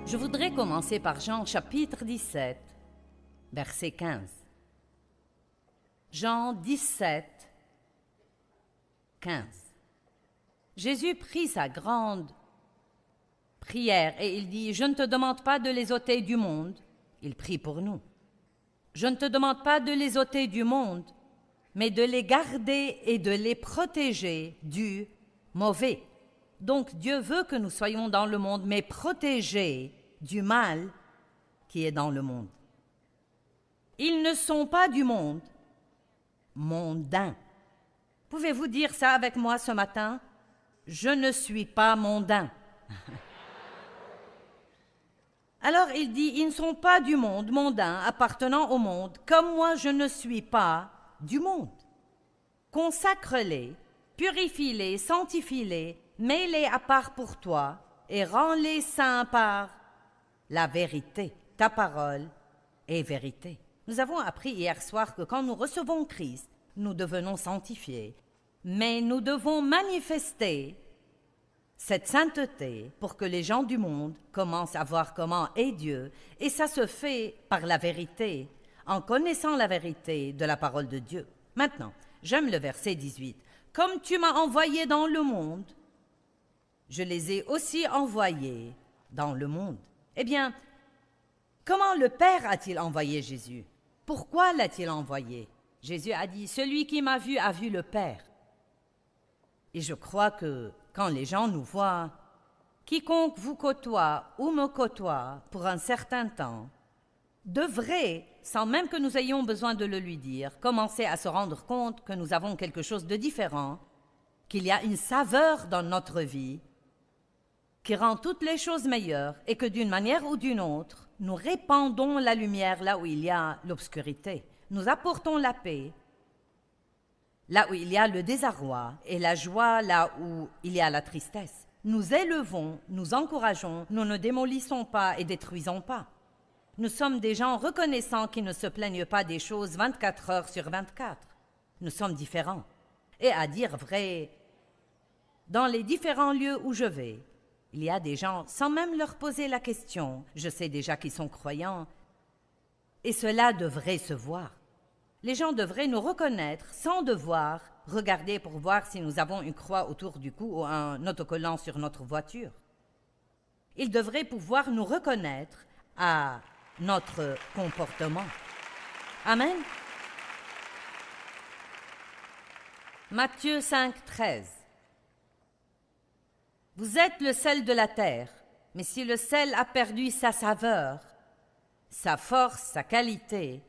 Je voudrais commencer par Jean chapitre 17, verset 15. Jean 17, 15. Jésus prit sa grande prière et il dit « Je ne te demande pas de les ôter du monde. » Il prie pour nous. « Je ne te demande pas de les ôter du monde, mais de les garder et de les protéger du mauvais. » Donc Dieu veut que nous soyons dans le monde, mais protégés du mal qui est dans le monde. Ils ne sont pas du monde, mondains. Pouvez-vous dire ça avec moi ce matin? Je ne suis pas mondain. Alors il dit, ils ne sont pas du monde, mondains, appartenant au monde, comme moi je ne suis pas du monde. Consacre-les, purifie-les, sanctifie-les, mets-les à part pour toi et rends-les saints par la vérité. Ta parole est vérité. Nous avons appris hier soir que quand nous recevons Christ, nous devenons sanctifiés, mais nous devons manifester cette sainteté pour que les gens du monde commencent à voir comment est Dieu, et ça se fait par la vérité, en connaissant la vérité de la parole de Dieu. Maintenant, j'aime le verset 18. « Comme tu m'as envoyé dans le monde, je les ai aussi envoyés dans le monde. » Eh bien, comment le Père a-t-il envoyé Jésus? Pourquoi l'a-t-il envoyé? Jésus a dit, « Celui qui m'a vu a vu le Père. » Et je crois que quand les gens nous voient, quiconque vous côtoie ou me côtoie pour un certain temps, devrait, sans même que nous ayons besoin de le lui dire, commencer à se rendre compte que nous avons quelque chose de différent, qu'il y a une saveur dans notre vie qui rend toutes les choses meilleures et que d'une manière ou d'une autre, nous répandons la lumière là où il y a l'obscurité. Nous apportons la paix là où il y a le désarroi et la joie là où il y a la tristesse. Nous élevons, nous encourageons, nous ne démolissons pas et détruisons pas. Nous sommes des gens reconnaissants qui ne se plaignent pas des choses 24 heures sur 24. Nous sommes différents. Et à dire vrai, dans les différents lieux où je vais, il y a des gens, sans même leur poser la question, je sais déjà qu'ils sont croyants, et cela devrait se voir. Les gens devraient nous reconnaître sans devoir regarder pour voir si nous avons une croix autour du cou ou un autocollant sur notre voiture. Ils devraient pouvoir nous reconnaître à notre comportement. Amen. Matthieu 5, 13. Vous êtes le sel de la terre, mais si le sel a perdu sa saveur, sa force, sa qualité,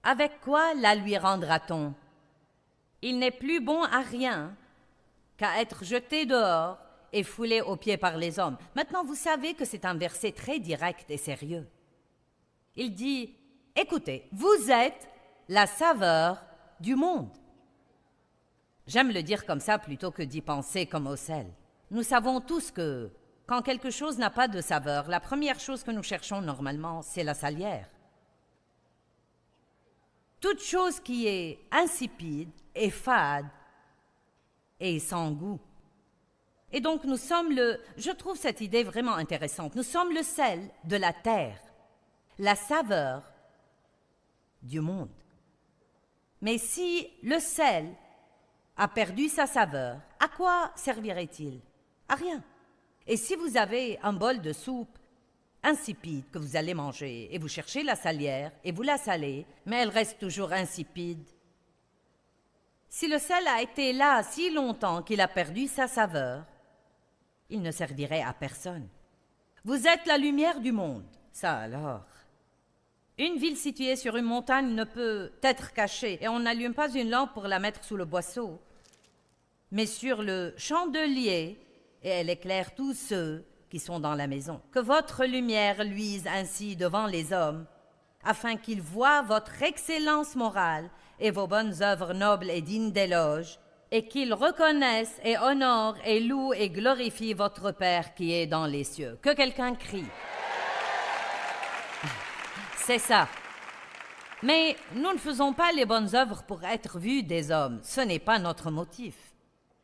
avec quoi la lui rendra-t-on? Il n'est plus bon à rien qu'à être jeté dehors et foulé aux pieds par les hommes. Maintenant, vous savez que c'est un verset très direct et sérieux. Il dit, écoutez, vous êtes la saveur du monde. J'aime le dire comme ça plutôt que d'y penser comme au sel. Nous savons tous que quand quelque chose n'a pas de saveur, la première chose que nous cherchons normalement, c'est la salière. Toute chose qui est insipide est fade et sans goût. Et donc nous sommes je trouve cette idée vraiment intéressante, nous sommes le sel de la terre, la saveur du monde. Mais si le sel a perdu sa saveur, à quoi servirait-il? À rien. Et si vous avez un bol de soupe insipide que vous allez manger et vous cherchez la salière et vous la salez, mais elle reste toujours insipide. Si le sel a été là si longtemps qu'il a perdu sa saveur, il ne servirait à personne. Vous êtes la lumière du monde. Ça alors. Une ville située sur une montagne ne peut être cachée et on n'allume pas une lampe pour la mettre sous le boisseau, mais sur le chandelier et elle éclaire tous ceux qui sont dans la maison. Que votre lumière luise ainsi devant les hommes, afin qu'ils voient votre excellence morale et vos bonnes œuvres nobles et dignes d'éloge, et qu'ils reconnaissent et honorent et louent et glorifient votre Père qui est dans les cieux. Que quelqu'un crie. C'est ça. Mais nous ne faisons pas les bonnes œuvres pour être vus des hommes. Ce n'est pas notre motif.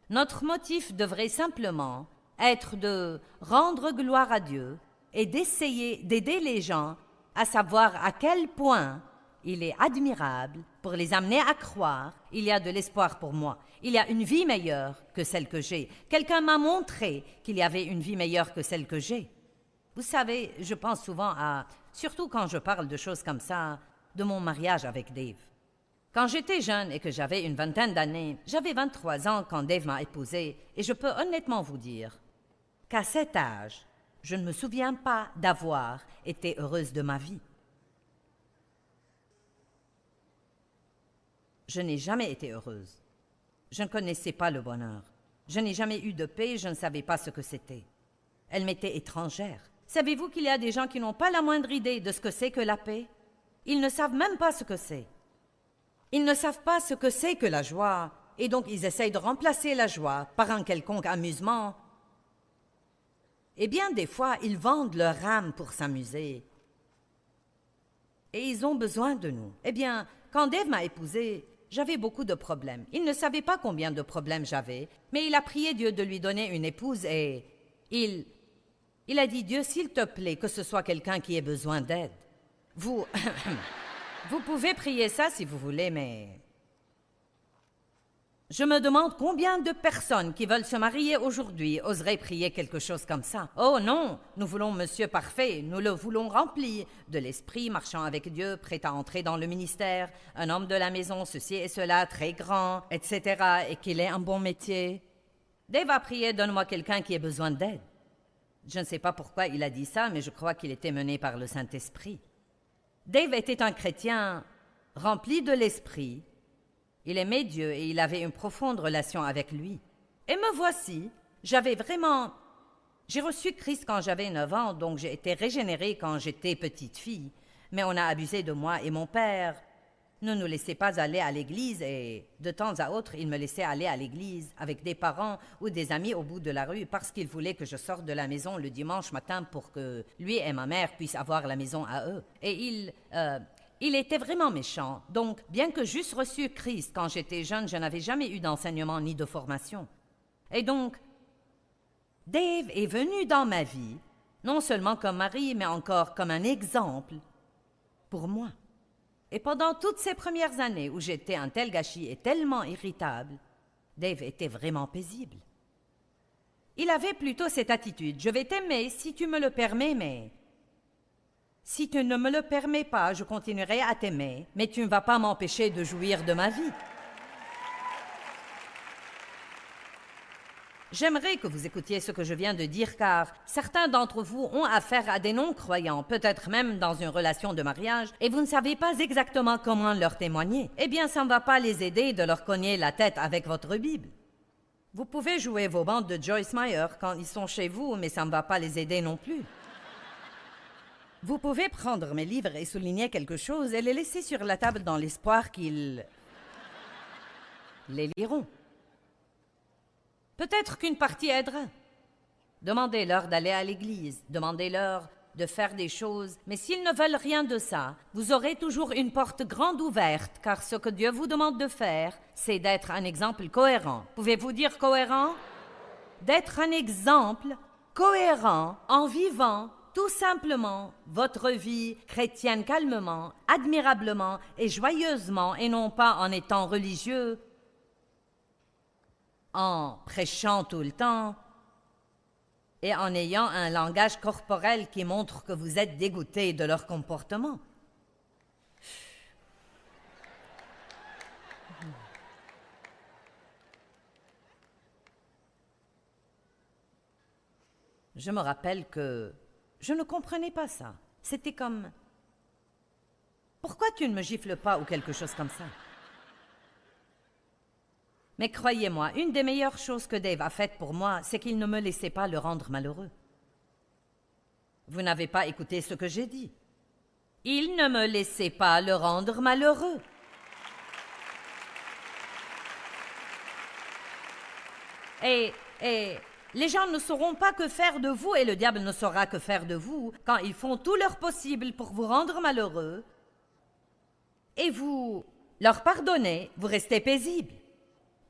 Notre motif devrait simplement être de rendre gloire à Dieu et d'essayer d'aider les gens à savoir à quel point il est admirable pour les amener à croire il y a de l'espoir pour moi. Il y a une vie meilleure que celle que j'ai. Quelqu'un m'a montré qu'il y avait une vie meilleure que celle que j'ai. Vous savez, je pense souvent à, surtout quand je parle de choses comme ça, de mon mariage avec Dave. Quand j'étais jeune et que j'avais une vingtaine d'années, j'avais 23 ans quand Dave m'a épousée, et je peux honnêtement vous dire qu'à cet âge, je ne me souviens pas d'avoir été heureuse de ma vie. Je n'ai jamais été heureuse. Je ne connaissais pas le bonheur. Je n'ai jamais eu de paix, je ne savais pas ce que c'était. Elle m'était étrangère. Savez-vous qu'il y a des gens qui n'ont pas la moindre idée de ce que c'est que la paix? Ils ne savent même pas ce que c'est. Ils ne savent pas ce que c'est que la joie, et donc ils essayent de remplacer la joie par un quelconque amusement. Et bien des fois, ils vendent leur âme pour s'amuser. Et ils ont besoin de nous. Eh bien, quand Dave m'a épousée, j'avais beaucoup de problèmes. Il ne savait pas combien de problèmes j'avais, mais il a prié Dieu de lui donner une épouse et il a dit, Dieu, s'il te plaît, que ce soit quelqu'un qui ait besoin d'aide. Vous pouvez prier ça si vous voulez, mais je me demande combien de personnes qui veulent se marier aujourd'hui oseraient prier quelque chose comme ça. Oh non, nous voulons Monsieur Parfait, nous le voulons rempli de l'esprit, marchant avec Dieu, prêt à entrer dans le ministère, un homme de la maison, ceci et cela, très grand, etc., et qu'il ait un bon métier. Dave a prié, donne-moi quelqu'un qui ait besoin d'aide. Je ne sais pas pourquoi il a dit ça, mais je crois qu'il était mené par le Saint-Esprit. Dave était un chrétien rempli de l'esprit. Il aimait Dieu et il avait une profonde relation avec lui. Et me voici, j'ai reçu Christ quand j'avais 9 ans, donc j'ai été régénérée quand j'étais petite fille. Mais on a abusé de moi et mon père ne nous laissait pas aller à l'église et de temps à autre, il me laissait aller à l'église avec des parents ou des amis au bout de la rue parce qu'il voulait que je sorte de la maison le dimanche matin pour que lui et ma mère puissent avoir la maison à eux. Et il était vraiment méchant. Donc, bien que j'eusse reçu Christ quand j'étais jeune, je n'avais jamais eu d'enseignement ni de formation. Et donc, Dave est venu dans ma vie, non seulement comme mari, mais encore comme un exemple pour moi. Et pendant toutes ces premières années où j'étais un tel gâchis et tellement irritable, Dave était vraiment paisible. Il avait plutôt cette attitude, « Je vais t'aimer si tu me le permets, mais... si tu ne me le permets pas, je continuerai à t'aimer, mais tu ne vas pas m'empêcher de jouir de ma vie. » J'aimerais que vous écoutiez ce que je viens de dire, car certains d'entre vous ont affaire à des non-croyants, peut-être même dans une relation de mariage, et vous ne savez pas exactement comment leur témoigner. Eh bien, ça ne va pas les aider de leur cogner la tête avec votre Bible. Vous pouvez jouer vos bandes de Joyce Meyer quand ils sont chez vous, mais ça ne va pas les aider non plus. Vous pouvez prendre mes livres et souligner quelque chose et les laisser sur la table dans l'espoir qu'ils les liront. Peut-être qu'une partie aidera. Demandez-leur d'aller à l'église, demandez-leur de faire des choses, mais s'ils ne veulent rien de ça, vous aurez toujours une porte grande ouverte, car ce que Dieu vous demande de faire, c'est d'être un exemple cohérent. Pouvez-vous dire cohérent? D'être un exemple cohérent en vivant tout simplement votre vie chrétienne calmement, admirablement et joyeusement, et non pas en étant religieux, en prêchant tout le temps et en ayant un langage corporel qui montre que vous êtes dégoûté de leur comportement. Je me rappelle que je ne comprenais pas ça. C'était comme « Pourquoi tu ne me gifles pas » ou quelque chose comme ça. Mais croyez-moi, une des meilleures choses que Dave a faites pour moi, c'est qu'il ne me laissait pas le rendre malheureux. Vous n'avez pas écouté ce que j'ai dit. Il ne me laissait pas le rendre malheureux. Et les gens ne sauront pas que faire de vous, et le diable ne saura que faire de vous, quand ils font tout leur possible pour vous rendre malheureux, et vous leur pardonnez, vous restez paisible.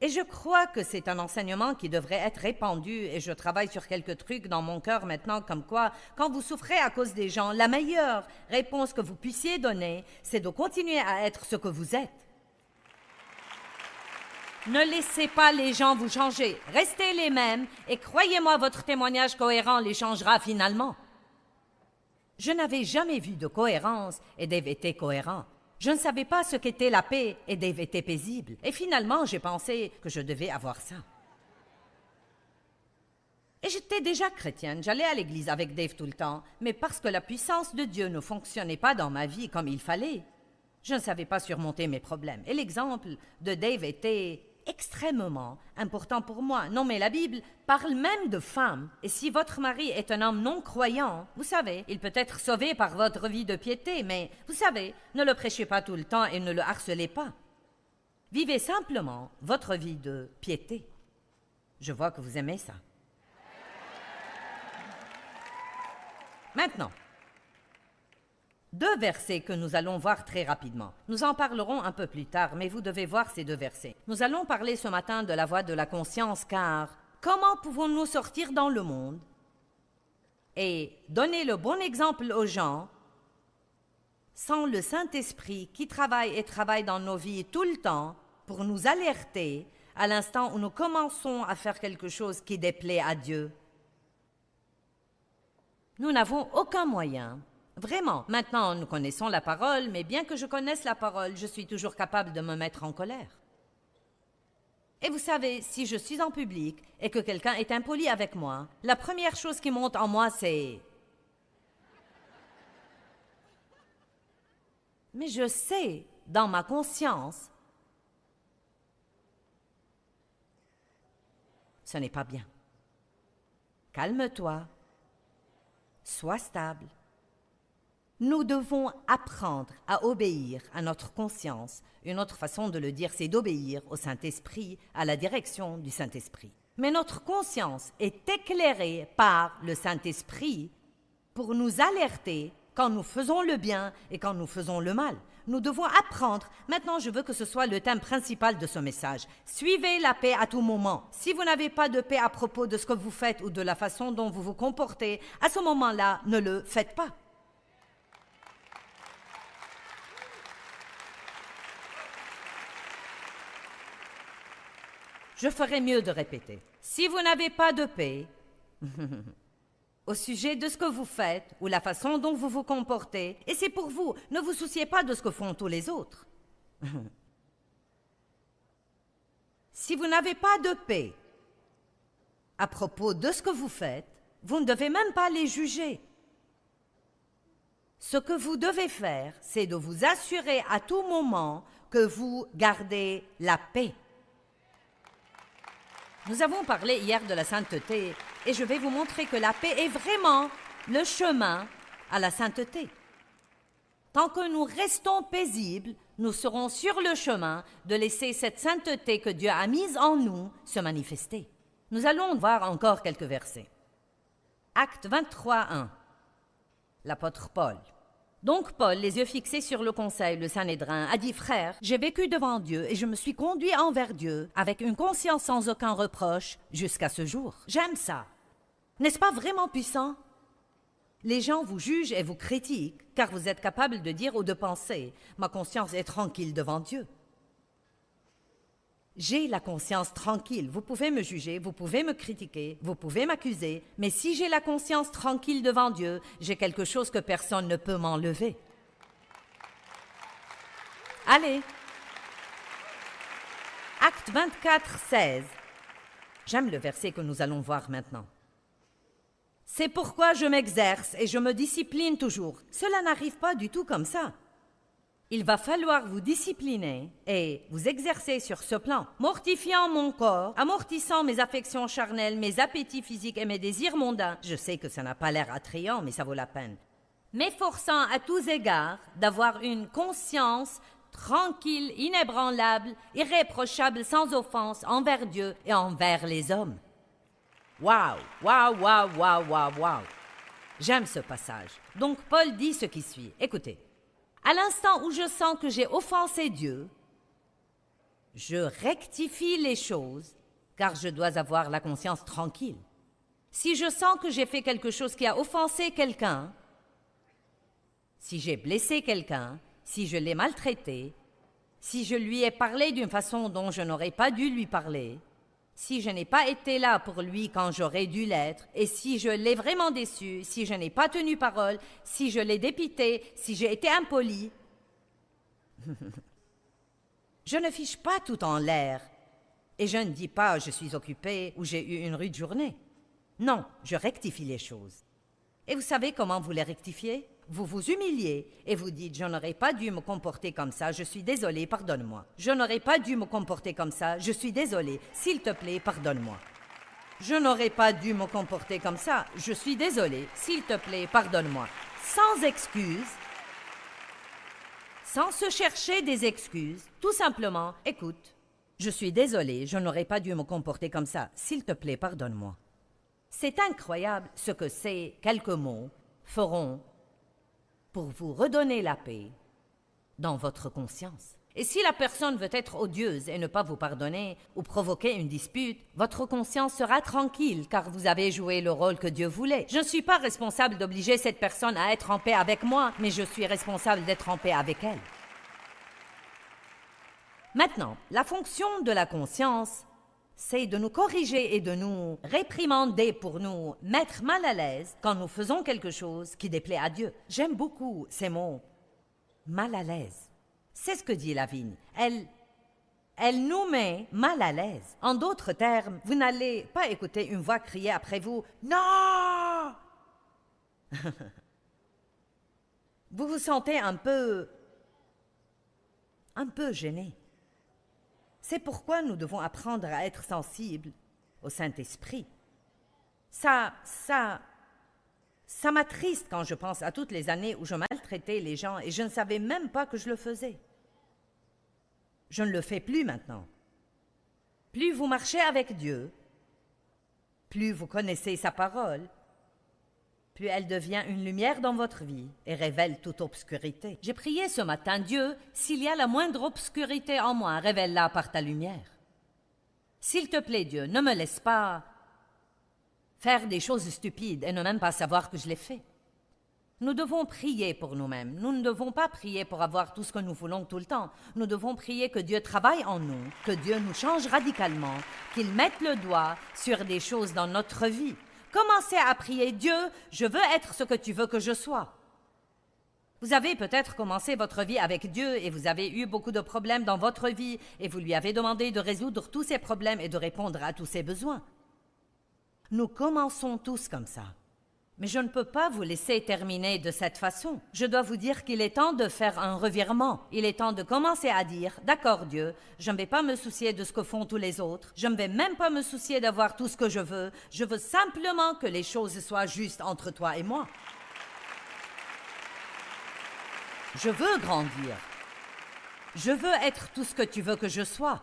Et je crois que c'est un enseignement qui devrait être répandu et je travaille sur quelques trucs dans mon cœur maintenant comme quoi, quand vous souffrez à cause des gens, la meilleure réponse que vous puissiez donner, c'est de continuer à être ce que vous êtes. Ne laissez pas les gens vous changer. Restez les mêmes et croyez-moi, votre témoignage cohérent les changera finalement. Je n'avais jamais vu de cohérence et Dave était cohérent. Je ne savais pas ce qu'était la paix et Dave était paisible. Et finalement, j'ai pensé que je devais avoir ça. Et j'étais déjà chrétienne, j'allais à l'église avec Dave tout le temps, mais parce que la puissance de Dieu ne fonctionnait pas dans ma vie comme il fallait, je ne savais pas surmonter mes problèmes. Et l'exemple de Dave était extrêmement important pour moi. Non, mais la Bible parle même de femmes. Et si votre mari est un homme non-croyant, vous savez, il peut être sauvé par votre vie de piété, mais vous savez, ne le prêchez pas tout le temps et ne le harcelez pas. Vivez simplement votre vie de piété. Je vois que vous aimez ça. Maintenant, 2 versets que nous allons voir très rapidement. Nous en parlerons un peu plus tard, mais vous devez voir ces 2 versets. Nous allons parler ce matin de la voie de la conscience, car comment pouvons-nous sortir dans le monde et donner le bon exemple aux gens sans le Saint-Esprit qui travaille et travaille dans nos vies tout le temps pour nous alerter à l'instant où nous commençons à faire quelque chose qui déplaît à Dieu? Nous n'avons aucun moyen. Vraiment, maintenant nous connaissons la parole, mais bien que je connaisse la parole, je suis toujours capable de me mettre en colère. Et vous savez, si je suis en public et que quelqu'un est impoli avec moi, la première chose qui monte en moi, c'est... Mais je sais, dans ma conscience, ce n'est pas bien. Calme-toi, sois stable. Nous devons apprendre à obéir à notre conscience. Une autre façon de le dire, c'est d'obéir au Saint-Esprit, à la direction du Saint-Esprit. Mais notre conscience est éclairée par le Saint-Esprit pour nous alerter quand nous faisons le bien et quand nous faisons le mal. Nous devons apprendre. Maintenant, je veux que ce soit le thème principal de ce message. Suivez la paix à tout moment. Si vous n'avez pas de paix à propos de ce que vous faites ou de la façon dont vous vous comportez, à ce moment-là, ne le faites pas. Je ferais mieux de répéter. Si vous n'avez pas de paix au sujet de ce que vous faites ou la façon dont vous vous comportez, et c'est pour vous, ne vous souciez pas de ce que font tous les autres. Si vous n'avez pas de paix à propos de ce que vous faites, vous ne devez même pas les juger. Ce que vous devez faire, c'est de vous assurer à tout moment que vous gardez la paix. Nous avons parlé hier de la sainteté et je vais vous montrer que la paix est vraiment le chemin à la sainteté. Tant que nous restons paisibles, nous serons sur le chemin de laisser cette sainteté que Dieu a mise en nous se manifester. Nous allons voir encore quelques versets. Actes 23, 1. L'apôtre Paul. Donc Paul, les yeux fixés sur le conseil, le Sanhédrin, a dit « Frères, j'ai vécu devant Dieu et je me suis conduit envers Dieu avec une conscience sans aucun reproche jusqu'à ce jour. » J'aime ça. N'est-ce pas vraiment puissant? Les gens vous jugent et vous critiquent car vous êtes capable de dire ou de penser « Ma conscience est tranquille devant Dieu. » J'ai la conscience tranquille. Vous pouvez me juger, vous pouvez me critiquer, vous pouvez m'accuser, mais si j'ai la conscience tranquille devant Dieu, j'ai quelque chose que personne ne peut m'enlever. Allez. Acte 24, 16. J'aime le verset que nous allons voir maintenant. C'est pourquoi je m'exerce et je me discipline toujours. Cela n'arrive pas du tout comme ça. Il va falloir vous discipliner et vous exercer sur ce plan, mortifiant mon corps, amortissant mes affections charnelles, mes appétits physiques et mes désirs mondains. Je sais que ça n'a pas l'air attrayant, mais ça vaut la peine. M'efforçant à tous égards d'avoir une conscience tranquille, inébranlable, irréprochable, sans offense envers Dieu et envers les hommes. Waouh, waouh, waouh, waouh, waouh, waouh. J'aime ce passage. Donc Paul dit ce qui suit. Écoutez. À l'instant où je sens que j'ai offensé Dieu, Je rectifie les choses, car je dois avoir la conscience tranquille. Si je sens que j'ai fait quelque chose qui a offensé quelqu'un, si j'ai blessé quelqu'un, si je l'ai maltraité, si je lui ai parlé d'une façon dont je n'aurais pas dû lui parler, si je n'ai pas été là pour lui quand j'aurais dû l'être, et si je l'ai vraiment déçu, si je n'ai pas tenu parole, si je l'ai dépité, si j'ai été impoli, je ne fiche pas tout en l'air. Et je ne dis pas « je suis occupé » ou « j'ai eu une rude journée ». Non, je rectifie les choses. Et vous savez comment vous les rectifiez? Vous vous humiliez et vous dites « je n'aurais pas dû me comporter comme ça, je suis désolé, pardonne-moi. Je n'aurais pas dû me comporter comme ça, je suis désolé, s'il te plaît, pardonne-moi. Je n'aurais pas dû me comporter comme ça, je suis désolé, s'il te plaît, pardonne-moi. » Sans excuses, sans se chercher des excuses, tout simplement, écoute, je suis désolé, je n'aurais pas dû me comporter comme ça, s'il te plaît, pardonne-moi. C'est incroyable ce que ces quelques mots feront pour vous redonner la paix dans votre conscience. Et si la personne veut être odieuse et ne pas vous pardonner ou provoquer une dispute, votre conscience sera tranquille car vous avez joué le rôle que Dieu voulait. Je ne suis pas responsable d'obliger cette personne à être en paix avec moi, mais je suis responsable d'être en paix avec elle. Maintenant, la fonction de la conscience, c'est de nous corriger et de nous réprimander pour nous mettre mal à l'aise quand nous faisons quelque chose qui déplaît à Dieu. J'aime beaucoup ces mots « mal à l'aise ». C'est ce que dit Lavigne. Elle nous met mal à l'aise. En d'autres termes, vous n'allez pas écouter une voix crier après vous « Non !» Vous vous sentez un peu gêné. C'est pourquoi nous devons apprendre à être sensibles au Saint-Esprit. Ça m'attriste quand je pense à toutes les années où je maltraitais les gens et je ne savais même pas que je le faisais. Je ne le fais plus maintenant. Plus vous marchez avec Dieu, plus vous connaissez sa parole, plus elle devient une lumière dans votre vie et révèle toute obscurité. J'ai prié ce matin, Dieu, s'il y a la moindre obscurité en moi, révèle-la par ta lumière. S'il te plaît, Dieu, ne me laisse pas faire des choses stupides et ne même pas savoir que je les fais. Nous devons prier pour nous-mêmes. Nous ne devons pas prier pour avoir tout ce que nous voulons tout le temps. Nous devons prier que Dieu travaille en nous, que Dieu nous change radicalement, qu'il mette le doigt sur des choses dans notre vie. Commencez à prier, Dieu, je veux être ce que tu veux que je sois. Vous avez peut-être commencé votre vie avec Dieu et vous avez eu beaucoup de problèmes dans votre vie et vous lui avez demandé de résoudre tous ces problèmes et de répondre à tous ses besoins. Nous commençons tous comme ça. Mais je ne peux pas vous laisser terminer de cette façon. Je dois vous dire qu'il est temps de faire un revirement. Il est temps de commencer à dire « D'accord Dieu, je ne vais pas me soucier de ce que font tous les autres. Je ne vais même pas me soucier d'avoir tout ce que je veux. Je veux simplement que les choses soient justes entre toi et moi. Je veux grandir. Je veux être tout ce que tu veux que je sois.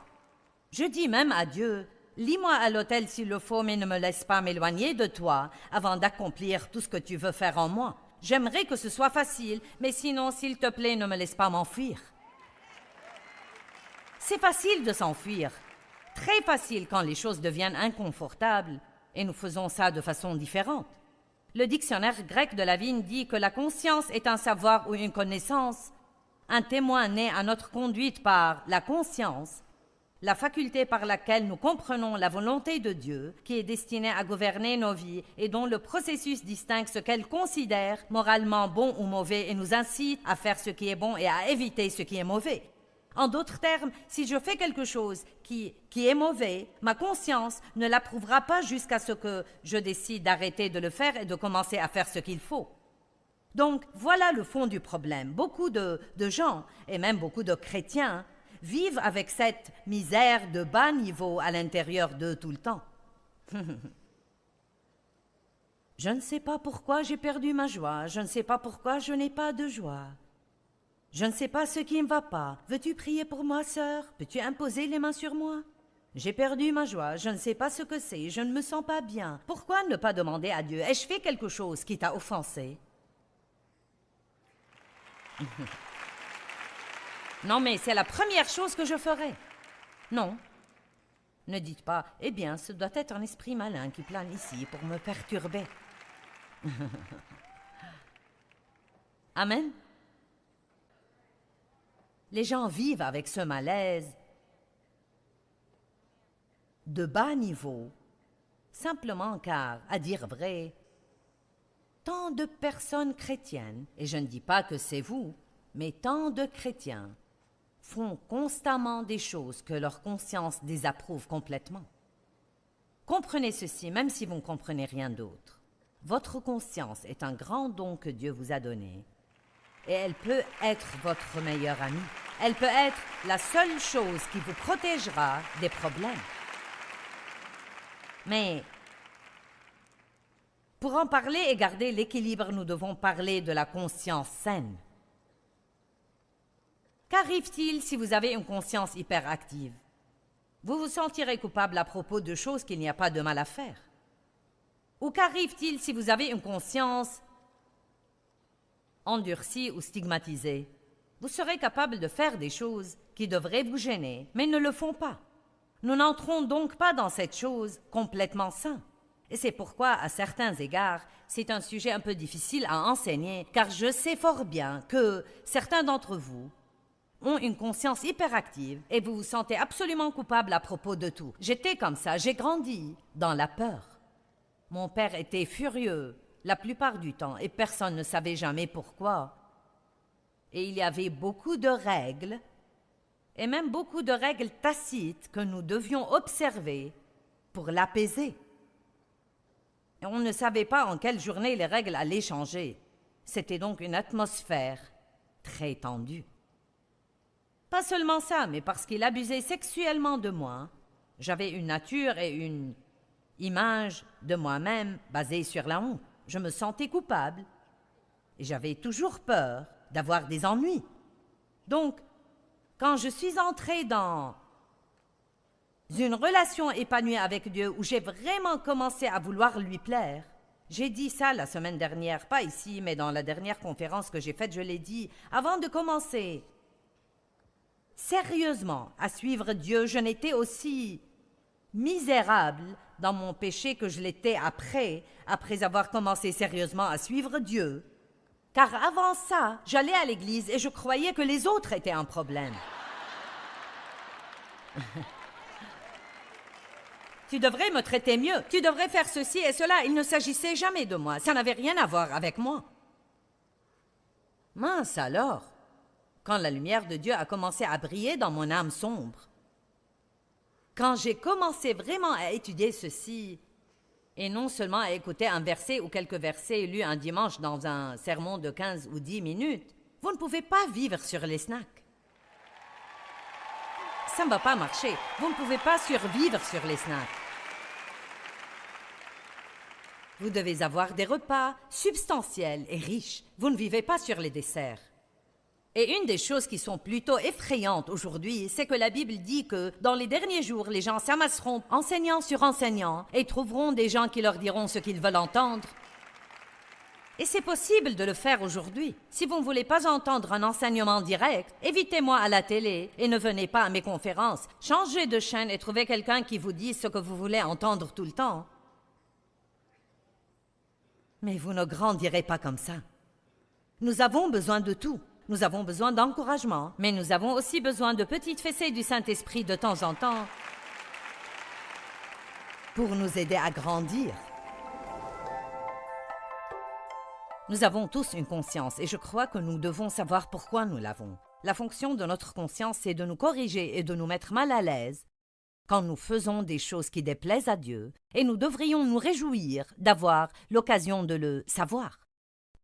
Je dis même à Dieu « Lis-moi à l'autel s'il le faut, mais ne me laisse pas m'éloigner de toi avant d'accomplir tout ce que tu veux faire en moi. J'aimerais que ce soit facile, mais sinon, s'il te plaît, ne me laisse pas m'enfuir. » C'est facile de s'enfuir, très facile quand les choses deviennent inconfortables, et nous faisons ça de façon différente. Le dictionnaire grec de Lavigne dit que la conscience est un savoir ou une connaissance, un témoin né à notre conduite par la conscience, la faculté par laquelle nous comprenons la volonté de Dieu, qui est destinée à gouverner nos vies et dont le processus distingue ce qu'elle considère moralement bon ou mauvais et nous incite à faire ce qui est bon et à éviter ce qui est mauvais. En d'autres termes, si je fais quelque chose qui est mauvais, ma conscience ne l'approuvera pas jusqu'à ce que je décide d'arrêter de le faire et de commencer à faire ce qu'il faut. Donc, voilà le fond du problème. Beaucoup de gens, et même beaucoup de chrétiens, vivent avec cette misère de bas niveau à l'intérieur d'eux tout le temps. Je ne sais pas pourquoi j'ai perdu ma joie, je ne sais pas pourquoi je n'ai pas de joie. Je ne sais pas ce qui ne va pas. Veux-tu prier pour moi, sœur? Peux-tu imposer les mains sur moi? J'ai perdu ma joie, je ne sais pas ce que c'est, je ne me sens pas bien. Pourquoi ne pas demander à Dieu, ai-je fait quelque chose qui t'a offensé? Non, mais c'est la première chose que je ferai. Non. Ne dites pas, eh bien, ce doit être un esprit malin qui plane ici pour me perturber. Amen. Les gens vivent avec ce malaise de bas niveau, simplement car, à dire vrai, tant de personnes chrétiennes, et je ne dis pas que c'est vous, mais tant de chrétiens, font constamment des choses que leur conscience désapprouve complètement. Comprenez ceci, même si vous ne comprenez rien d'autre. Votre conscience est un grand don que Dieu vous a donné, et elle peut être votre meilleure amie. Elle peut être la seule chose qui vous protégera des problèmes. Mais pour en parler et garder l'équilibre, nous devons parler de la conscience saine. Qu'arrive-t-il si vous avez une conscience hyperactive? Vous vous sentirez coupable à propos de choses qu'il n'y a pas de mal à faire. Ou qu'arrive-t-il si vous avez une conscience endurcie ou stigmatisée? Vous serez capable de faire des choses qui devraient vous gêner, mais ne le font pas. Nous n'entrons donc pas dans cette chose complètement sain. Et c'est pourquoi, à certains égards, c'est un sujet un peu difficile à enseigner, car je sais fort bien que certains d'entre vous ont une conscience hyperactive et vous vous sentez absolument coupable à propos de tout. J'étais comme ça, j'ai grandi dans la peur. Mon père était furieux la plupart du temps et personne ne savait jamais pourquoi. Et il y avait beaucoup de règles, et même beaucoup de règles tacites que nous devions observer pour l'apaiser. Et on ne savait pas en quelle journée les règles allaient changer. C'était donc une atmosphère très tendue. Pas seulement ça, mais parce qu'il abusait sexuellement de moi, j'avais une nature et une image de moi-même basée sur la honte. Je me sentais coupable et j'avais toujours peur d'avoir des ennuis. Donc, quand je suis entrée dans une relation épanouie avec Dieu où j'ai vraiment commencé à vouloir lui plaire, j'ai dit ça la semaine dernière, pas ici, mais dans la dernière conférence que j'ai faite, je l'ai dit, avant de commencer sérieusement à suivre Dieu, je n'étais aussi misérable dans mon péché que je l'étais après avoir commencé sérieusement à suivre Dieu. Car avant ça, j'allais à l'église et je croyais que les autres étaient un problème. Tu devrais me traiter mieux, tu devrais faire ceci et cela. Il ne s'agissait jamais de moi, ça n'avait rien à voir avec moi. Mince alors, quand la lumière de Dieu a commencé à briller dans mon âme sombre, quand j'ai commencé vraiment à étudier ceci, et non seulement à écouter un verset ou quelques versets lus un dimanche dans un sermon de 15 ou 10 minutes, vous ne pouvez pas vivre sur les snacks. Ça ne va pas marcher. Vous ne pouvez pas survivre sur les snacks. Vous devez avoir des repas substantiels et riches. Vous ne vivez pas sur les desserts. Et une des choses qui sont plutôt effrayantes aujourd'hui, c'est que la Bible dit que dans les derniers jours, les gens s'amasseront enseignants sur enseignants et trouveront des gens qui leur diront ce qu'ils veulent entendre. Et c'est possible de le faire aujourd'hui. Si vous ne voulez pas entendre un enseignement direct, évitez-moi à la télé et ne venez pas à mes conférences. Changez de chaîne et trouvez quelqu'un qui vous dise ce que vous voulez entendre tout le temps. Mais vous ne grandirez pas comme ça. Nous avons besoin de tout. Nous avons besoin d'encouragement, mais nous avons aussi besoin de petites fessées du Saint-Esprit de temps en temps pour nous aider à grandir. Nous avons tous une conscience et je crois que nous devons savoir pourquoi nous l'avons. La fonction de notre conscience, c'est de nous corriger et de nous mettre mal à l'aise quand nous faisons des choses qui déplaisent à Dieu, et nous devrions nous réjouir d'avoir l'occasion de le savoir.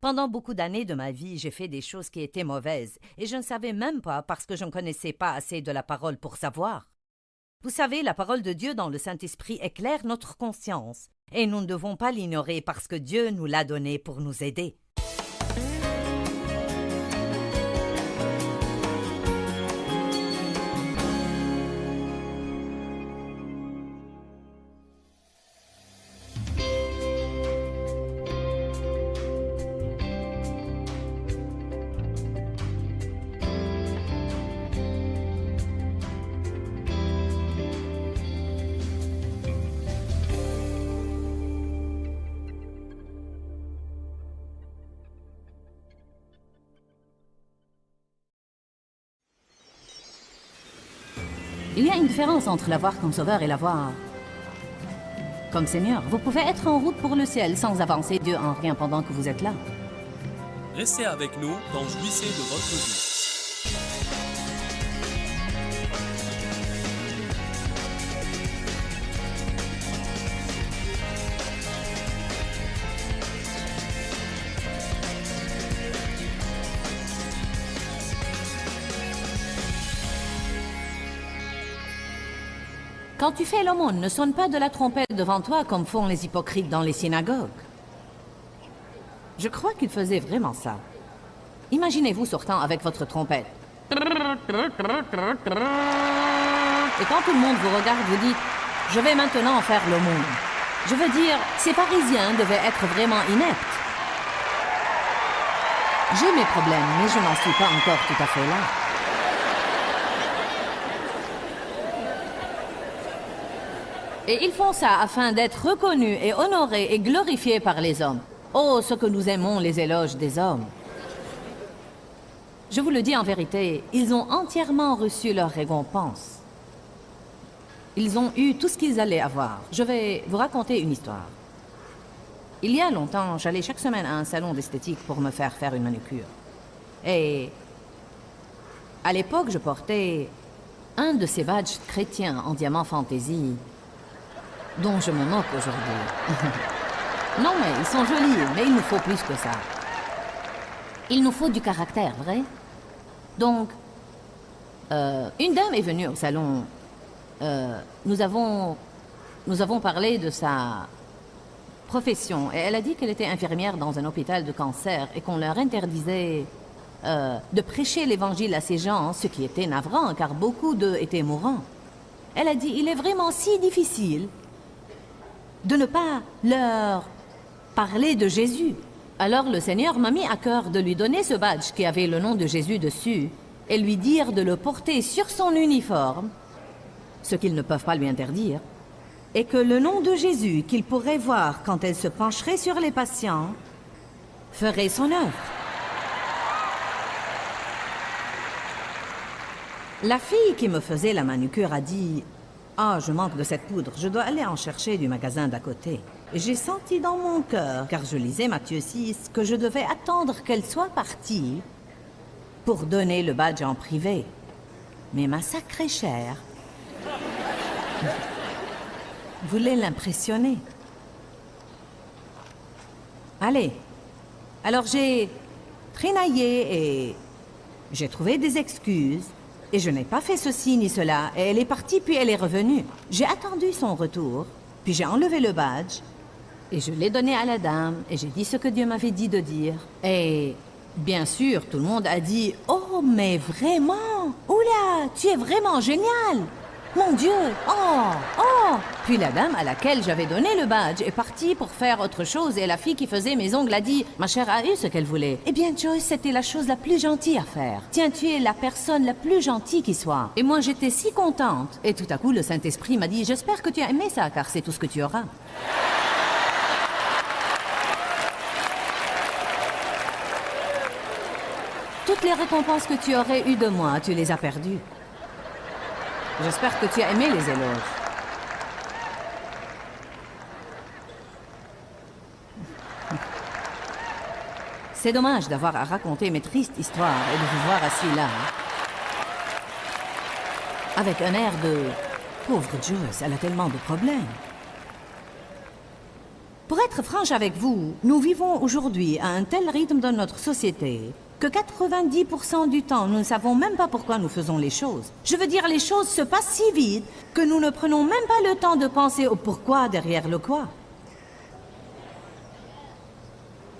Pendant beaucoup d'années de ma vie, j'ai fait des choses qui étaient mauvaises, et je ne savais même pas parce que je ne connaissais pas assez de la parole pour savoir. Vous savez, la parole de Dieu dans le Saint-Esprit éclaire notre conscience, et nous ne devons pas l'ignorer parce que Dieu nous l'a donné pour nous aider. Il y a une différence entre l'avoir comme sauveur et l'avoir comme Seigneur. Vous pouvez être en route pour le ciel sans avancer Dieu en rien pendant que vous êtes là. Restez avec nous dans Jouissez de votre vie. Quand tu fais l'aumône, ne sonne pas de la trompette devant toi comme font les hypocrites dans les synagogues. Je crois qu'ils faisaient vraiment ça. Imaginez-vous sortant avec votre trompette. Et quand tout le monde vous regarde, vous dites « Je vais maintenant faire l'aumône ». Je veux dire, ces Parisiens devaient être vraiment ineptes. J'ai mes problèmes, mais je n'en suis pas encore tout à fait là. Et ils font ça afin d'être reconnus et honorés et glorifiés par les hommes. Oh, ce que nous aimons les éloges des hommes. Je vous le dis en vérité, ils ont entièrement reçu leur récompense. Ils ont eu tout ce qu'ils allaient avoir. Je vais vous raconter une histoire. Il y a longtemps, j'allais chaque semaine à un salon d'esthétique pour me faire une manucure. Et à l'époque, je portais un de ces badges chrétiens en diamant fantaisie dont je me moque aujourd'hui. Non, mais ils sont jolis, mais il nous faut plus que ça. Il nous faut du caractère, vrai? Donc, une dame est venue au salon. Nous avons parlé de sa profession, et elle a dit qu'elle était infirmière dans un hôpital de cancer et qu'on leur interdisait de prêcher l'évangile à ces gens, ce qui était navrant, car beaucoup d'eux étaient mourants. Elle a dit, il est vraiment si difficile de ne pas leur parler de Jésus. Alors le Seigneur m'a mis à cœur de lui donner ce badge qui avait le nom de Jésus dessus et lui dire de le porter sur son uniforme, ce qu'ils ne peuvent pas lui interdire, et que le nom de Jésus qu'il pourrait voir quand elle se pencherait sur les patients ferait son œuvre. La fille qui me faisait la manucure a dit « Ah, je manque de cette poudre, je dois aller en chercher du magasin d'à côté. » J'ai senti dans mon cœur, car je lisais Matthieu 6, que je devais attendre qu'elle soit partie pour donner le badge en privé. Mais ma sacrée chère voulait l'impressionner. Allez, alors j'ai trinaillé et j'ai trouvé des excuses. Et je n'ai pas fait ceci ni cela, et elle est partie puis elle est revenue. J'ai attendu son retour, puis j'ai enlevé le badge, et je l'ai donné à la dame, et j'ai dit ce que Dieu m'avait dit de dire. Et bien sûr, tout le monde a dit « Oh, mais vraiment! Oula, tu es vraiment génial! Mon Dieu! Oh! Oh! » Puis la dame à laquelle j'avais donné le badge est partie pour faire autre chose, et la fille qui faisait mes ongles a dit « Ma chère a eu ce qu'elle voulait. » Eh bien, Joyce, c'était la chose la plus gentille à faire. Tiens, tu es la personne la plus gentille qui soit. Et moi, j'étais si contente. Et tout à coup, le Saint-Esprit m'a dit « J'espère que tu as aimé ça, car c'est tout ce que tu auras. » Toutes les récompenses que tu aurais eues de moi, tu les as perdues. J'espère que tu as aimé les éloges. C'est dommage d'avoir à raconter mes tristes histoires et de vous voir assis là, avec un air de « Pauvre Joyce, elle a tellement de problèmes. » Pour être franche avec vous, nous vivons aujourd'hui à un tel rythme dans notre société que 90% du temps, nous ne savons même pas pourquoi nous faisons les choses. Je veux dire, les choses se passent si vite que nous ne prenons même pas le temps de penser au pourquoi derrière le quoi.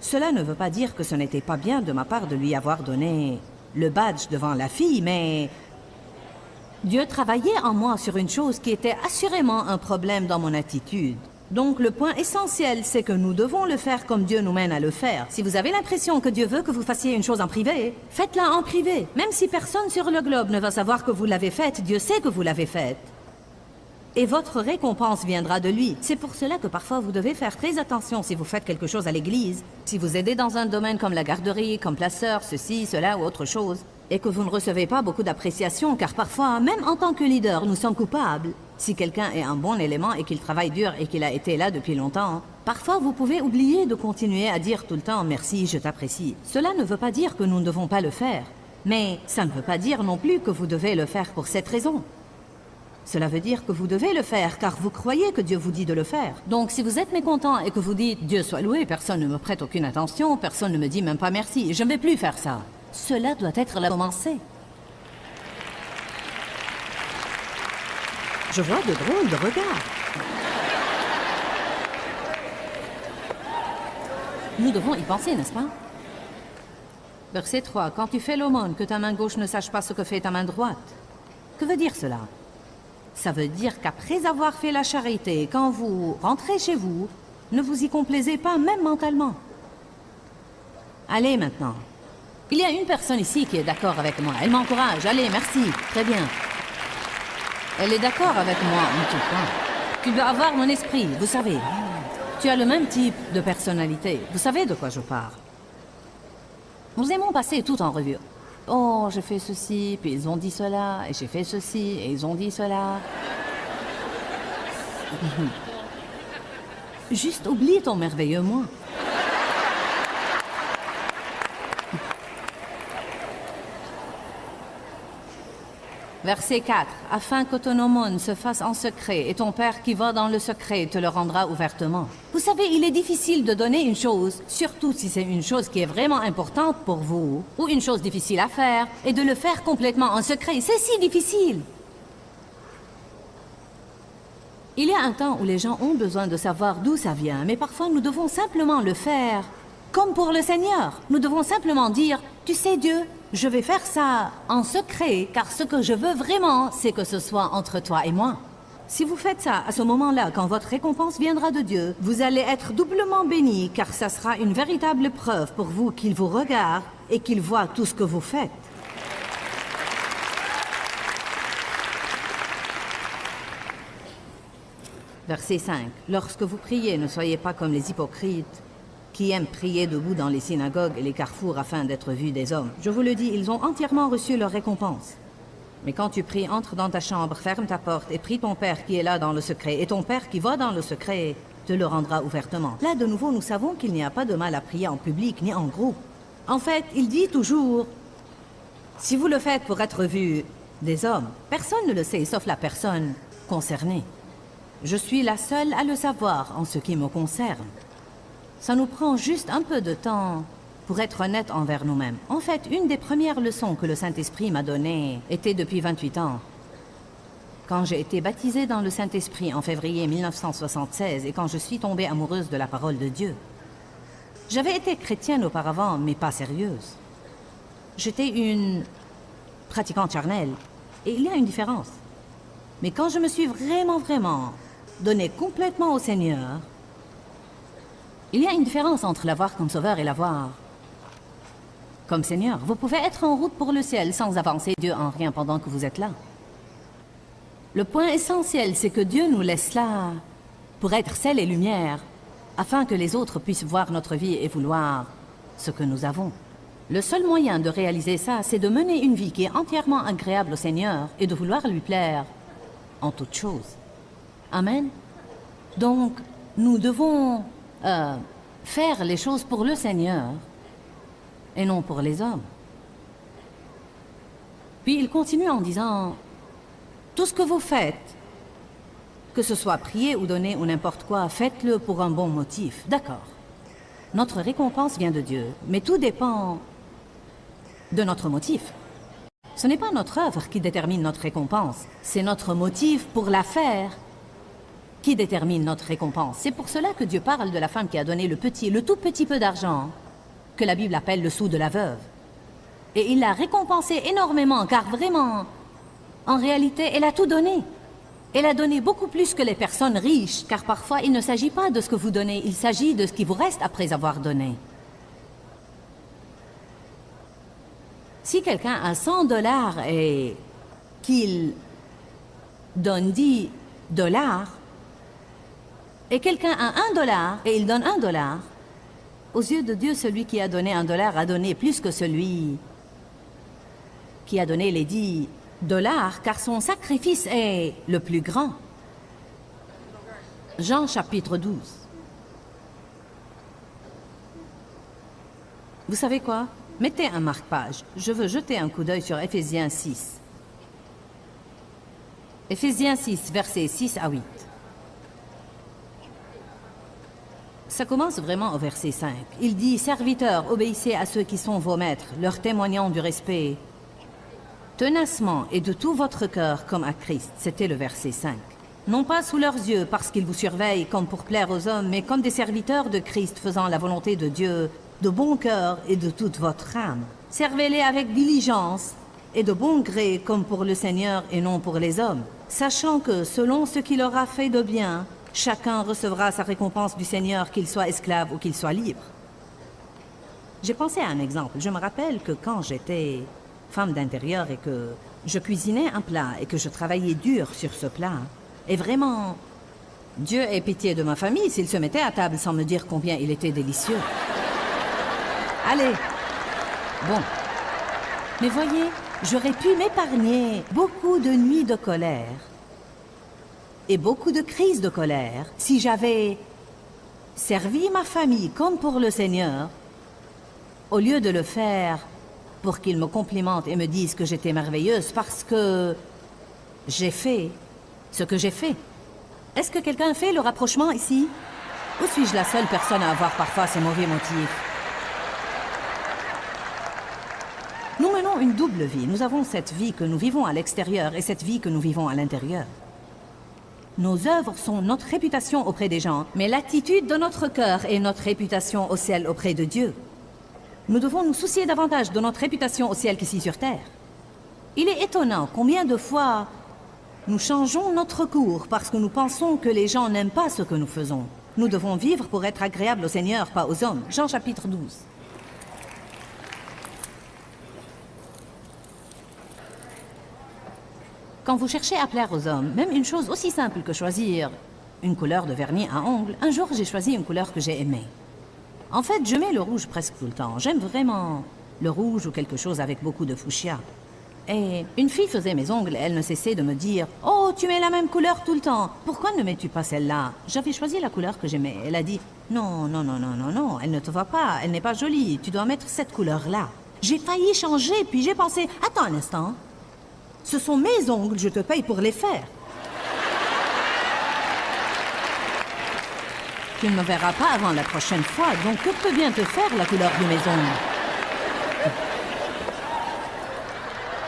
Cela ne veut pas dire que ce n'était pas bien de ma part de lui avoir donné le badge devant la fille, mais Dieu travaillait en moi sur une chose qui était assurément un problème dans mon attitude. Donc le point essentiel, c'est que nous devons le faire comme Dieu nous mène à le faire. Si vous avez l'impression que Dieu veut que vous fassiez une chose en privé, faites-la en privé. Même si personne sur le globe ne va savoir que vous l'avez faite, Dieu sait que vous l'avez faite. Et votre récompense viendra de lui. C'est pour cela que parfois vous devez faire très attention si vous faites quelque chose à l'église. Si vous aidez dans un domaine comme la garderie, comme placeur, ceci, cela ou autre chose. et que vous ne recevez pas beaucoup d'appréciation, car parfois, même en tant que leader, nous sommes coupables. Si quelqu'un est un bon élément et qu'il travaille dur et qu'il a été là depuis longtemps, parfois vous pouvez oublier de continuer à dire tout le temps « merci, je t'apprécie ». Cela ne veut pas dire que nous ne devons pas le faire, mais ça ne veut pas dire non plus que vous devez le faire pour cette raison. Cela veut dire que vous devez le faire car vous croyez que Dieu vous dit de le faire. Donc si vous êtes mécontent et que vous dites « Dieu soit loué, personne ne me prête aucune attention, personne ne me dit même pas merci, je ne vais plus faire ça », cela doit être la commencée. Je vois de drôles de regards. Nous devons y penser, n'est-ce pas? Verset 3. Quand tu fais l'aumône, que ta main gauche ne sache pas ce que fait ta main droite. Que veut dire cela? Ça veut dire qu'après avoir fait la charité, quand vous rentrez chez vous, ne vous y complaisez pas, même mentalement. Allez maintenant. Il y a une personne ici qui est d'accord avec moi. Elle m'encourage. Allez, merci. Très bien. Elle est d'accord avec moi en tout point. Tu dois avoir mon esprit, vous savez. Tu as le même type de personnalité. Vous savez de quoi je parle. Nous aimons passer tout en revue. Oh, j'ai fait ceci, puis ils ont dit cela, et j'ai fait ceci, et ils ont dit cela. Juste oublie ton merveilleux moi. Verset 4. Afin que ton aumône se fasse en secret, et ton Père qui va dans le secret te le rendra ouvertement. Vous savez, il est difficile de donner une chose, surtout si c'est une chose qui est vraiment importante pour vous, ou une chose difficile à faire, et de le faire complètement en secret. C'est si difficile. Il y a un temps où les gens ont besoin de savoir d'où ça vient, mais parfois nous devons simplement le faire. Comme pour le Seigneur, nous devons simplement dire, tu sais Dieu, je vais faire ça en secret, car ce que je veux vraiment, c'est que ce soit entre toi et moi. Si vous faites ça à ce moment-là, quand votre récompense viendra de Dieu, vous allez être doublement béni, car ça sera une véritable preuve pour vous qu'il vous regarde et qu'il voit tout ce que vous faites. Verset 5. Lorsque vous priez, ne soyez pas comme les hypocrites, qui aiment prier debout dans les synagogues et les carrefours afin d'être vus des hommes. Je vous le dis, ils ont entièrement reçu leur récompense. Mais quand tu pries, entre dans ta chambre, ferme ta porte et prie ton Père qui est là dans le secret. Et ton Père qui va dans le secret te le rendra ouvertement. Là, de nouveau, nous savons qu'il n'y a pas de mal à prier en public ni en groupe. En fait, il dit toujours, si vous le faites pour être vu des hommes, personne ne le sait, sauf la personne concernée. Je suis la seule à le savoir en ce qui me concerne. Ça nous prend juste un peu de temps pour être honnête envers nous-mêmes. En fait, une des premières leçons que le Saint-Esprit m'a données était depuis 28 ans. Quand j'ai été baptisée dans le Saint-Esprit en février 1976 et quand je suis tombée amoureuse de la parole de Dieu. J'avais été chrétienne auparavant, mais pas sérieuse. J'étais une pratiquante charnelle, et il y a une différence. Mais quand je me suis vraiment donnée complètement au Seigneur, il y a une différence entre l'avoir comme sauveur et l'avoir comme Seigneur. Vous pouvez être en route pour le ciel sans avancer Dieu en rien pendant que vous êtes là. Le point essentiel, c'est que Dieu nous laisse là pour être sel et lumière, afin que les autres puissent voir notre vie et vouloir ce que nous avons. Le seul moyen de réaliser ça, c'est de mener une vie qui est entièrement agréable au Seigneur et de vouloir lui plaire en toutes choses. Amen. Donc, nous devons faire les choses pour le Seigneur et non pour les hommes. Puis il continue en disant, tout ce que vous faites, que ce soit prier ou donner ou n'importe quoi, faites-le pour un bon motif. D'accord. Notre récompense vient de Dieu, mais tout dépend de notre motif. Ce n'est pas notre œuvre qui détermine notre récompense, c'est notre motif pour la faire qui détermine notre récompense. C'est pour cela que Dieu parle de la femme qui a donné le tout petit peu d'argent, que la Bible appelle le sou de la veuve. Et il l'a récompensée énormément, car vraiment, en réalité, elle a tout donné. Elle a donné beaucoup plus que les personnes riches, car parfois, il ne s'agit pas de ce que vous donnez, il s'agit de ce qui vous reste après avoir donné. Si quelqu'un a 100 $ et qu'il donne 10 $, et quelqu'un a 1 $ et il donne 1 $, aux yeux de Dieu, celui qui a donné 1 $ a donné plus que celui qui a donné les $10, car son sacrifice est le plus grand. Jean chapitre 12. Vous savez quoi? Mettez un marque-page. Je veux jeter un coup d'œil sur Éphésiens 6. Éphésiens 6, versets 6 à 8. Ça commence vraiment au verset 5. Il dit « Serviteurs, obéissez à ceux qui sont vos maîtres, leur témoignant du respect, tenacement et de tout votre cœur comme à Christ. » C'était le verset 5. Non pas sous leurs yeux, parce qu'ils vous surveillent comme pour plaire aux hommes, mais comme des serviteurs de Christ faisant la volonté de Dieu, de bon cœur et de toute votre âme. Servez-les avec diligence et de bon gré comme pour le Seigneur et non pour les hommes, sachant que selon ce qu'il aura fait de bien, chacun recevra sa récompense du Seigneur, qu'il soit esclave ou qu'il soit libre. J'ai pensé à un exemple. Je me rappelle que quand j'étais femme d'intérieur et que je cuisinais un plat et que je travaillais dur sur ce plat, et vraiment, Dieu ait pitié de ma famille s'il se mettait à table sans me dire combien il était délicieux. Allez, bon. Mais voyez, j'aurais pu m'épargner beaucoup de nuits de colère et beaucoup de crises de colère si j'avais servi ma famille comme pour le Seigneur, au lieu de le faire pour qu'il me complimente et me dise que j'étais merveilleuse parce que j'ai fait ce que j'ai fait. Est-ce que quelqu'un fait le rapprochement ici? Ou suis-je la seule personne à avoir parfois ces mauvais motifs? Nous menons une double vie. Nous avons cette vie que nous vivons à l'extérieur et cette vie que nous vivons à l'intérieur. Nos œuvres sont notre réputation auprès des gens, mais l'attitude de notre cœur est notre réputation au ciel auprès de Dieu. Nous devons nous soucier davantage de notre réputation au ciel qu'ici sur terre. Il est étonnant combien de fois nous changeons notre cours parce que nous pensons que les gens n'aiment pas ce que nous faisons. Nous devons vivre pour être agréables au Seigneur, pas aux hommes. Jean chapitre 12. Quand vous cherchez à plaire aux hommes, même une chose aussi simple que choisir une couleur de vernis à ongles, un jour j'ai choisi une couleur que j'ai aimée. En fait, je mets le rouge presque tout le temps. J'aime vraiment le rouge ou quelque chose avec beaucoup de fuchsia. Et une fille faisait mes ongles et elle ne cessait de me dire « Oh, tu mets la même couleur tout le temps. Pourquoi ne mets-tu pas celle-là » J'avais choisi la couleur que j'aimais. Elle a dit « Non, non, non, non, non, non, elle ne te va pas. Elle n'est pas jolie. Tu dois mettre cette couleur-là. » J'ai failli changer, puis j'ai pensé « Attends un instant. Ce sont mes ongles, je te paye pour les faire. » Tu ne me verras pas avant la prochaine fois, donc que peut bien te faire la couleur de mes ongles?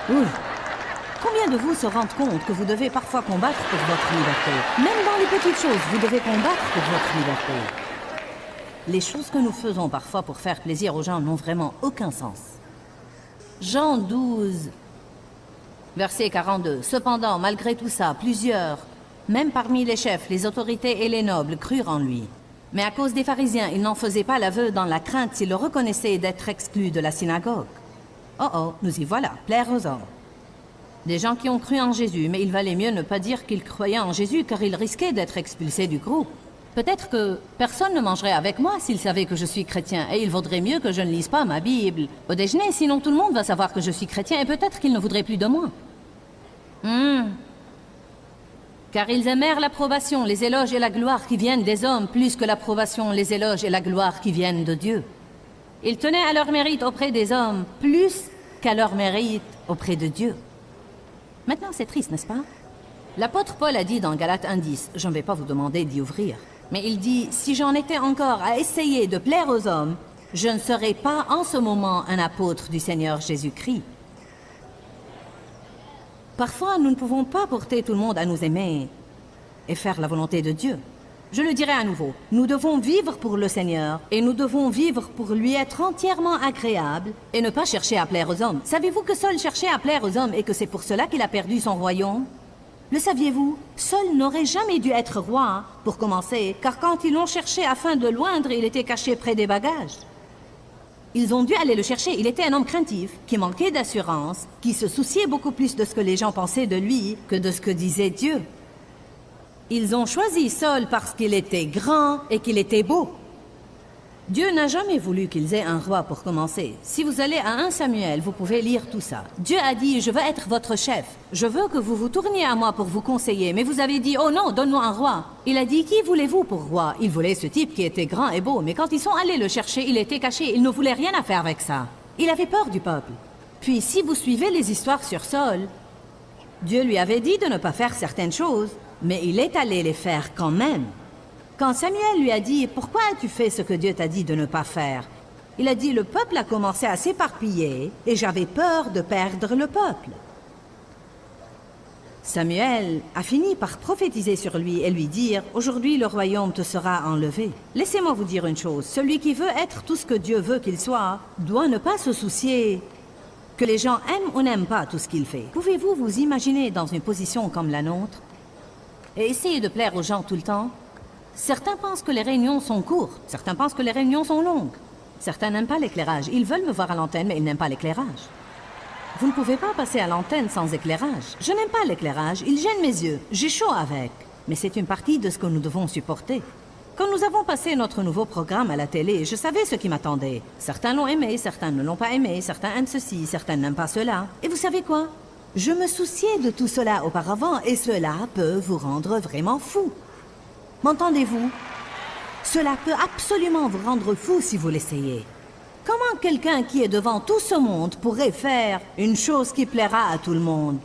Ouf. Combien de vous se rendent compte que vous devez parfois combattre pour votre liberté? Même dans les petites choses, vous devez combattre pour votre liberté. Les choses que nous faisons parfois pour faire plaisir aux gens n'ont vraiment aucun sens. Jean 12, verset 42. Cependant, malgré tout ça, plusieurs, même parmi les chefs, les autorités et les nobles, crurent en lui. Mais à cause des pharisiens, ils n'en faisaient pas l'aveu dans la crainte s'ils le reconnaissaient d'être exclus de la synagogue. Oh oh, nous y voilà, plaire aux hommes. Des gens qui ont cru en Jésus, mais il valait mieux ne pas dire qu'ils croyaient en Jésus car ils risquaient d'être expulsés du groupe. Peut-être que personne ne mangerait avec moi s'ils savaient que je suis chrétien, et il vaudrait mieux que je ne lise pas ma Bible au déjeuner, sinon tout le monde va savoir que je suis chrétien et peut-être qu'ils ne voudraient plus de moi. Car ils aimèrent l'approbation, les éloges et la gloire qui viennent des hommes, plus que l'approbation, les éloges et la gloire qui viennent de Dieu. Ils tenaient à leur mérite auprès des hommes, plus qu'à leur mérite auprès de Dieu. Maintenant, c'est triste, n'est-ce pas? L'apôtre Paul a dit dans Galates 1:10, je ne vais pas vous demander d'y ouvrir, mais il dit, si j'en étais encore à essayer de plaire aux hommes, je ne serais pas en ce moment un apôtre du Seigneur Jésus-Christ. Parfois, nous ne pouvons pas porter tout le monde à nous aimer et faire la volonté de Dieu. Je le dirai à nouveau, nous devons vivre pour le Seigneur et nous devons vivre pour lui être entièrement agréable et ne pas chercher à plaire aux hommes. Saviez-vous que Saul cherchait à plaire aux hommes et que c'est pour cela qu'il a perdu son royaume? Le saviez-vous? Saul n'aurait jamais dû être roi, pour commencer, car quand ils l'ont cherché afin de l'oindre, il était caché près des bagages. Ils ont dû aller le chercher. Il était un homme craintif, qui manquait d'assurance, qui se souciait beaucoup plus de ce que les gens pensaient de lui que de ce que disait Dieu. Ils ont choisi Saul parce qu'il était grand et qu'il était beau. Dieu n'a jamais voulu qu'ils aient un roi pour commencer. Si vous allez à 1 Samuel, vous pouvez lire tout ça. Dieu a dit, je veux être votre chef. Je veux que vous vous tourniez à moi pour vous conseiller. Mais vous avez dit, oh non, donne-nous un roi. Il a dit, qui voulez-vous pour roi? Il voulait ce type qui était grand et beau. Mais quand ils sont allés le chercher, il était caché. Il ne voulait rien à faire avec ça. Il avait peur du peuple. Puis si vous suivez les histoires sur Saul, Dieu lui avait dit de ne pas faire certaines choses, mais il est allé les faire quand même. Quand Samuel lui a dit « Pourquoi as-tu fait ce que Dieu t'a dit de ne pas faire ?» Il a dit « Le peuple a commencé à s'éparpiller et j'avais peur de perdre le peuple. » Samuel a fini par prophétiser sur lui et lui dire « Aujourd'hui le royaume te sera enlevé. » Laissez-moi vous dire une chose, celui qui veut être tout ce que Dieu veut qu'il soit doit ne pas se soucier que les gens aiment ou n'aiment pas tout ce qu'il fait. Pouvez-vous vous imaginer dans une position comme la nôtre et essayer de plaire aux gens tout le temps? Certains pensent que les réunions sont courtes, certains pensent que les réunions sont longues. Certains n'aiment pas l'éclairage. Ils veulent me voir à l'antenne, mais ils n'aiment pas l'éclairage. Vous ne pouvez pas passer à l'antenne sans éclairage. Je n'aime pas l'éclairage, il gêne mes yeux. J'ai chaud avec. Mais c'est une partie de ce que nous devons supporter. Quand nous avons passé notre nouveau programme à la télé, je savais ce qui m'attendait. Certains l'ont aimé, certains ne l'ont pas aimé, certains aiment ceci, certains n'aiment pas cela. Et vous savez quoi? Je me souciais de tout cela auparavant et cela peut vous rendre vraiment fou. M'entendez-vous? Cela peut absolument vous rendre fou si vous l'essayez. Comment quelqu'un qui est devant tout ce monde pourrait faire une chose qui plaira à tout le monde?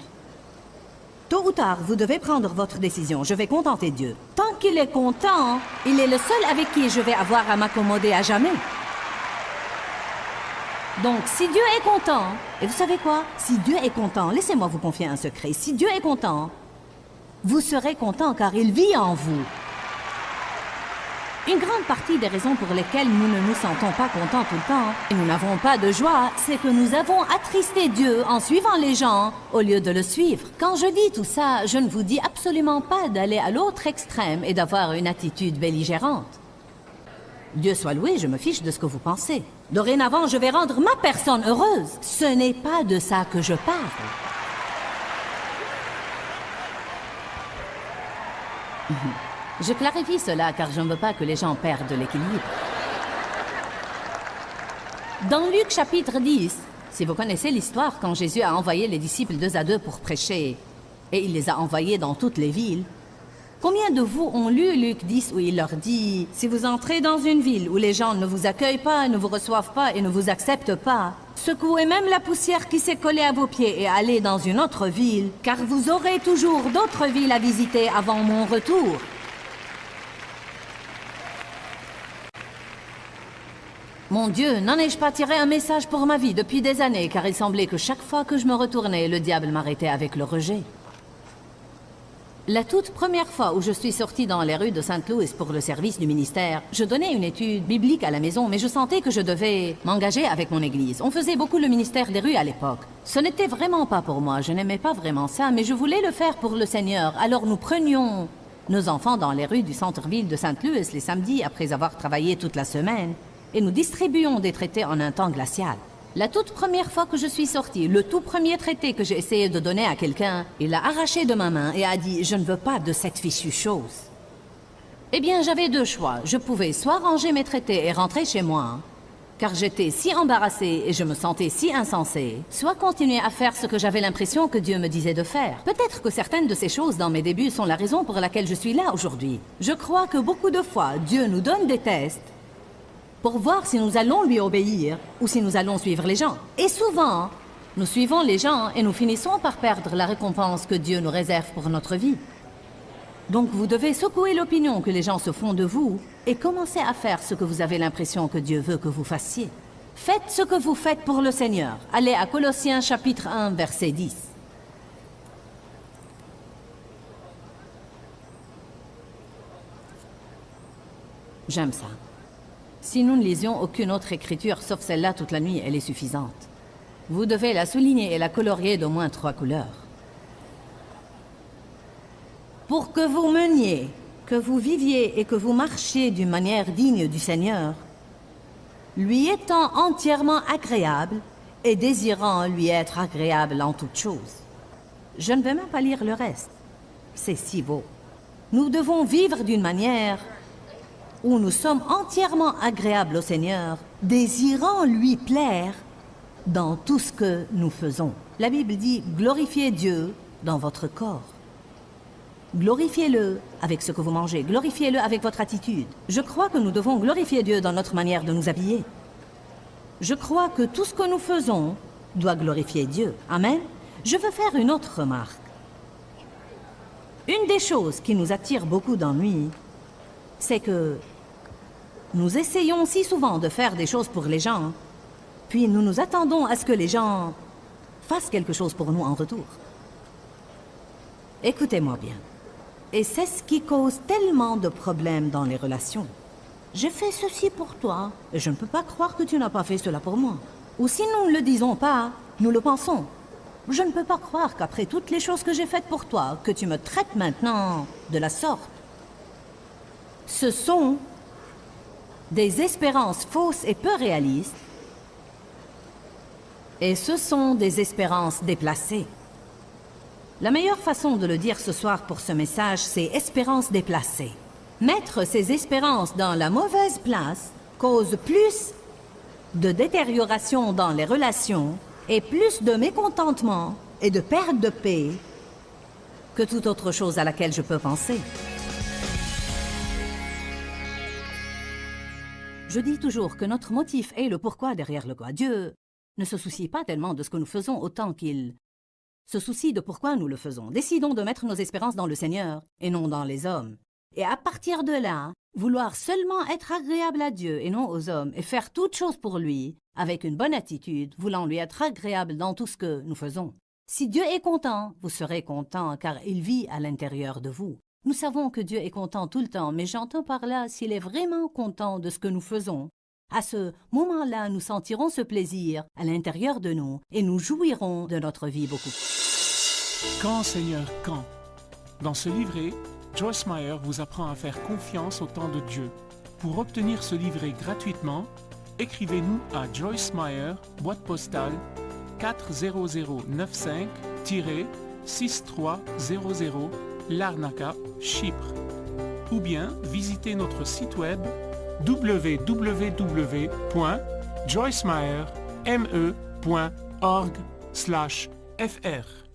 Tôt ou tard, vous devez prendre votre décision. Je vais contenter Dieu. Tant qu'il est content, il est le seul avec qui je vais avoir à m'accommoder à jamais. Donc, si Dieu est content, et vous savez quoi? Si Dieu est content, laissez-moi vous confier un secret. Si Dieu est content, vous serez content car il vit en vous. Une grande partie des raisons pour lesquelles nous ne nous sentons pas contents tout le temps et nous n'avons pas de joie, c'est que nous avons attristé Dieu en suivant les gens au lieu de le suivre. Quand je dis tout ça, je ne vous dis absolument pas d'aller à l'autre extrême et d'avoir une attitude belligérante. Dieu soit loué, je me fiche de ce que vous pensez. Dorénavant, je vais rendre ma personne heureuse. Ce n'est pas de ça que je parle. Je clarifie cela car je ne veux pas que les gens perdent l'équilibre. Dans Luc chapitre 10, si vous connaissez l'histoire quand Jésus a envoyé les disciples 2 à 2 pour prêcher, et il les a envoyés dans toutes les villes, combien de vous ont lu Luc 10 où il leur dit « Si vous entrez dans une ville où les gens ne vous accueillent pas, ne vous reçoivent pas et ne vous acceptent pas, secouez même la poussière qui s'est collée à vos pieds et allez dans une autre ville, car vous aurez toujours d'autres villes à visiter avant mon retour. » Mon Dieu, n'en ai-je pas tiré un message pour ma vie depuis des années, car il semblait que chaque fois que je me retournais, le diable m'arrêtait avec le rejet. La toute première fois où je suis sortie dans les rues de Saint-Louis pour le service du ministère, je donnais une étude biblique à la maison, mais je sentais que je devais m'engager avec mon église. On faisait beaucoup le ministère des rues à l'époque. Ce n'était vraiment pas pour moi, je n'aimais pas vraiment ça, mais je voulais le faire pour le Seigneur. Alors nous prenions nos enfants dans les rues du centre-ville de Saint-Louis les samedis après avoir travaillé toute la semaine. Et nous distribuons des traités en un temps glacial. La toute première fois que je suis sortie, le tout premier traité que j'ai essayé de donner à quelqu'un, il l'a arraché de ma main et a dit « Je ne veux pas de cette fichue chose ». Eh bien, j'avais 2 choix. Je pouvais soit ranger mes traités et rentrer chez moi, car j'étais si embarrassée et je me sentais si insensée, soit continuer à faire ce que j'avais l'impression que Dieu me disait de faire. Peut-être que certaines de ces choses dans mes débuts sont la raison pour laquelle je suis là aujourd'hui. Je crois que beaucoup de fois, Dieu nous donne des tests pour voir si nous allons lui obéir ou si nous allons suivre les gens. Et souvent, nous suivons les gens et nous finissons par perdre la récompense que Dieu nous réserve pour notre vie. Donc vous devez secouer l'opinion que les gens se font de vous et commencer à faire ce que vous avez l'impression que Dieu veut que vous fassiez. Faites ce que vous faites pour le Seigneur. Allez à Colossiens chapitre 1, verset 10. J'aime ça. Si nous ne lisions aucune autre écriture sauf celle-là toute la nuit, elle est suffisante. Vous devez la souligner et la colorier d'au moins 3 couleurs. Pour que vous meniez, que vous viviez et que vous marchiez d'une manière digne du Seigneur, lui étant entièrement agréable et désirant lui être agréable en toutes choses. Je ne vais même pas lire le reste. C'est si beau. Nous devons vivre d'une manière où nous sommes entièrement agréables au Seigneur, désirant lui plaire dans tout ce que nous faisons. La Bible dit « Glorifiez Dieu dans votre corps ». Glorifiez-le avec ce que vous mangez, glorifiez-le avec votre attitude. Je crois que nous devons glorifier Dieu dans notre manière de nous habiller. Je crois que tout ce que nous faisons doit glorifier Dieu. Amen. Je veux faire une autre remarque. Une des choses qui nous attire beaucoup d'ennui, c'est que nous essayons si souvent de faire des choses pour les gens, puis nous nous attendons à ce que les gens fassent quelque chose pour nous en retour. Écoutez-moi bien. Et c'est ce qui cause tellement de problèmes dans les relations. J'ai fait ceci pour toi, et je ne peux pas croire que tu n'as pas fait cela pour moi. Ou si nous ne le disons pas, nous le pensons. Je ne peux pas croire qu'après toutes les choses que j'ai faites pour toi, que tu me traites maintenant de la sorte. Ce sont des espérances fausses et peu réalistes, et ce sont des espérances déplacées. La meilleure façon de le dire ce soir pour ce message, c'est espérance déplacée. Mettre ses espérances dans la mauvaise place cause plus de détérioration dans les relations et plus de mécontentement et de perte de paix que toute autre chose à laquelle je peux penser. Je dis toujours que notre motif est le pourquoi derrière le quoi. Dieu ne se soucie pas tellement de ce que nous faisons autant qu'il se soucie de pourquoi nous le faisons. Décidons de mettre nos espérances dans le Seigneur et non dans les hommes. Et à partir de là, vouloir seulement être agréable à Dieu et non aux hommes et faire toute chose pour lui avec une bonne attitude, voulant lui être agréable dans tout ce que nous faisons. Si Dieu est content, vous serez content car il vit à l'intérieur de vous. Nous savons que Dieu est content tout le temps, mais j'entends par là s'il est vraiment content de ce que nous faisons. À ce moment-là, nous sentirons ce plaisir à l'intérieur de nous et nous jouirons de notre vie beaucoup. Quand, Seigneur, quand? Dans ce livret, Joyce Meyer vous apprend à faire confiance au temps de Dieu. Pour obtenir ce livret gratuitement, écrivez-nous à Joyce Meyer, boîte postale 40095-6300, Larnaca, Chypre. Ou bien visitez notre site web www.joycemeyer.org/fr.